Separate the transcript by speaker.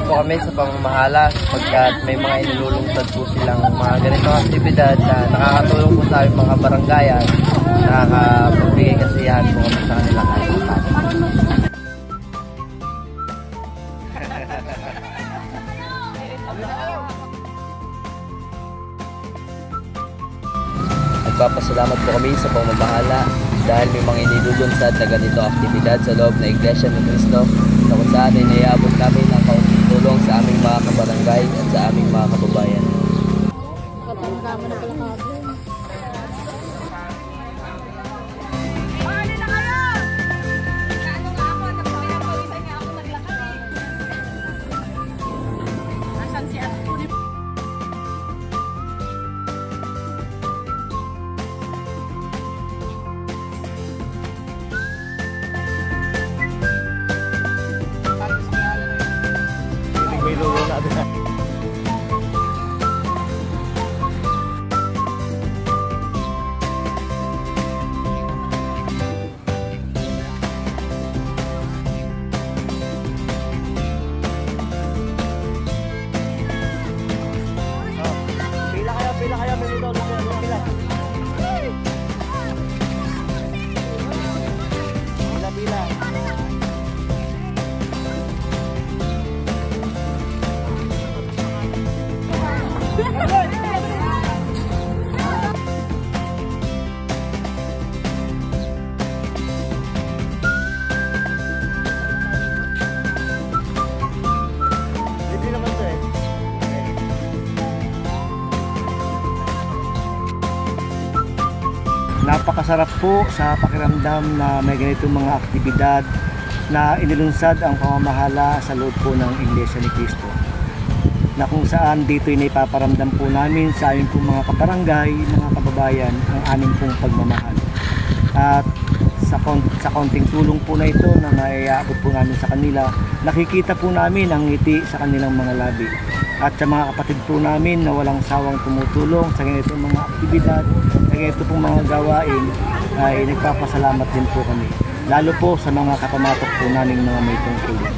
Speaker 1: po kami sa pamamahala sapagkat may mga inilulungsad po silang mga ganitong aktibidad na nakakatulong po sa aming mga baranggayan, nakakapagbigay kasiyahan po kami sa kanila kahit paano. Nagpapasalamat po kami sa pamamahala dahil may mga inilulunsad na ganito aktibidad sa loob na Iglesia ni Cristo na kung saan ay naiabot namin ang kaunting tulong sa aming mga kabarangay at sa aming mga kababayan.
Speaker 2: Napakasarap po sa pakiramdam na may ganitong mga aktibidad na inilunsad ang pamamahala sa loob po ng Iglesia ni Cristo, na kung saan dito ay naipaparamdam po namin sa aming pong mga kabarangay, mga kababayan ang aming pong pagmamahal. At sa konting tulong po na ito na naiaabot po namin sa kanila, nakikita po namin ang ngiti sa kanilang mga labi. At sa mga kapatid po namin na walang sawang tumutulong sa ganitong mga aktibidad, sa ganitong pong mga gawain, ay nagpapasalamat din po kami. Lalo po sa mga kapamatok po namin mga may tungkulin.